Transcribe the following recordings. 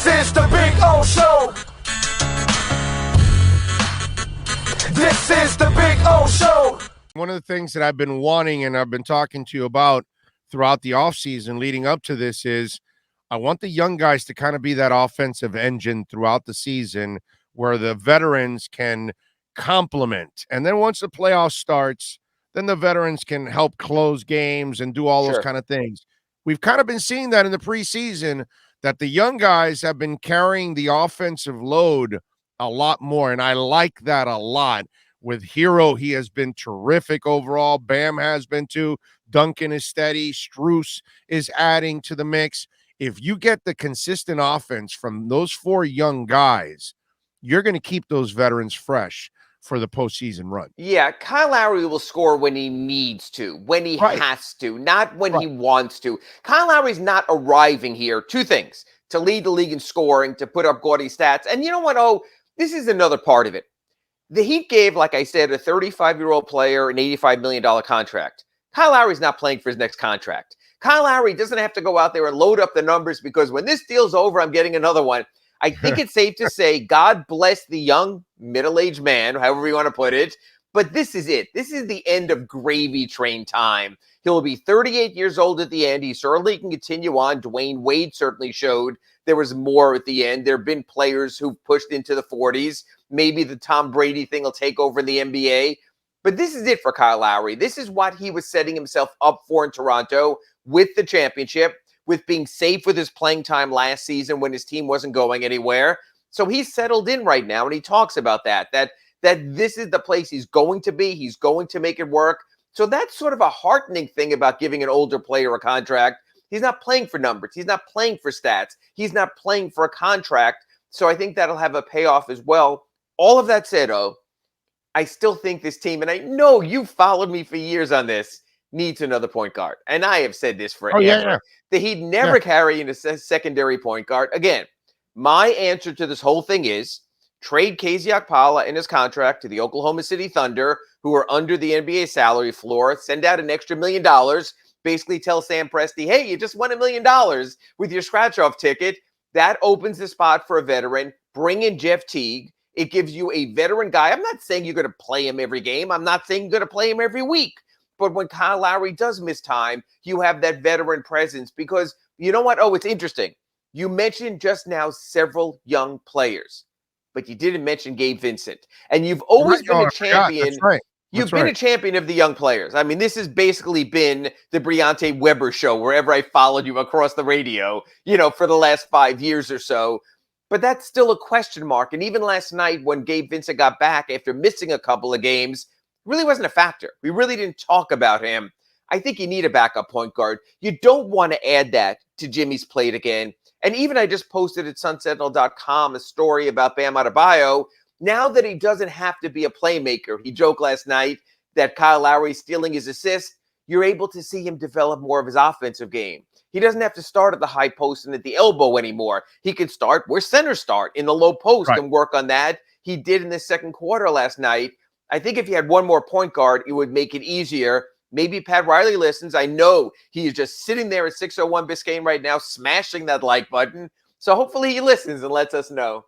This is the Big O Show. This is the Big O Show. One of the things that I've been wanting and I've been talking to you about throughout the offseason leading up to this is I want the young guys to kind of be that offensive engine throughout the season where the veterans can complement. And then once the playoff starts, then the veterans can help close games and do all those kind of things. We've kind of been seeing that in the preseason, that the young guys have been carrying the offensive load a lot more, and I like that a lot. With Hero, he has been terrific overall. Bam has been too. Duncan is steady. Strus is adding to the mix. If you get the consistent offense from those four young guys, you're going to keep those veterans fresh for the postseason run. Yeah, Kyle Lowry will score when he needs to, when he has to, not when he wants to. Kyle Lowry's not arriving here. Two things: to lead the league in scoring, to put up gaudy stats. And you know what? Oh, this is another part of it. The Heat gave, like I said, a 35-year-old player an $85 million contract. Kyle Lowry's not playing for his next contract. Kyle Lowry doesn't have to go out there and load up the numbers because when this deal's over, I'm getting another one. I think it's safe to say God bless the young middle-aged man, however you want to put it. But this is it. This is the end of gravy train time. He'll be 38 years old at the end. He certainly can continue on. Dwayne Wade certainly showed there was more at the end. There have been players who've pushed into the 40s. Maybe the Tom Brady thing will take over in the NBA. But this is it for Kyle Lowry. This is what he was setting himself up for in Toronto with the championship, with being safe with his playing time last season when his team wasn't going anywhere. So he's settled in right now, and he talks about that this is the place he's going to be. He's going to make it work. So that's sort of a heartening thing about giving an older player a contract. He's not playing for numbers. He's not playing for stats. He's not playing for a contract. So I think that'll have a payoff as well. All of that said, I still think this team, and I know you've followed me for years on this, needs another point guard. And I have said this forever. That he'd never carry in a secondary point guard. Again, my answer to this whole thing is trade KZ Okpala in his contract to the Oklahoma City Thunder, who are under the NBA salary floor, send out an extra $1 million, basically tell Sam Presti, hey, you just won $1 million with your scratch-off ticket. That opens the spot for a veteran. Bring in Jeff Teague. It gives you a veteran guy. I'm not saying you're going to play him every game. I'm not saying you're going to play him every week. But when Kyle Lowry does miss time, you have that veteran presence because you know what? Oh, it's interesting. You mentioned just now several young players, but you didn't mention Gabe Vincent. And you've always been a champion. You've been a champion of the young players. I mean, this has basically been the Briante Weber show wherever I followed you across the radio, for the last 5 years or so. But that's still a question mark. And even last night when Gabe Vincent got back after missing a couple of games, really wasn't a factor. We really didn't talk about him. I think you need a backup point guard. You don't want to add that to Jimmy's plate again. And even I just posted at sunsentinel.com a story about Bam Adebayo. Now that he doesn't have to be a playmaker, he joked last night that Kyle Lowry stealing his assist, you're able to see him develop more of his offensive game. He doesn't have to start at the high post and at the elbow anymore. He can start where centers start in the low post and work on that. He did in the second quarter last night. I think if you had one more point guard, it would make it easier. Maybe Pat Riley listens. I know he is just sitting there at 601 Biscayne right now, smashing that like button. So hopefully he listens and lets us know.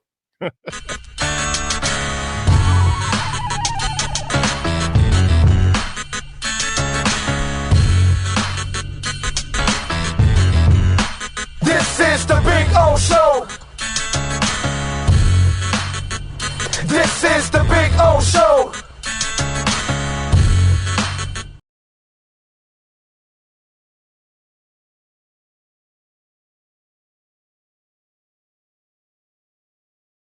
This is the Big O Show. This is the Big O Show.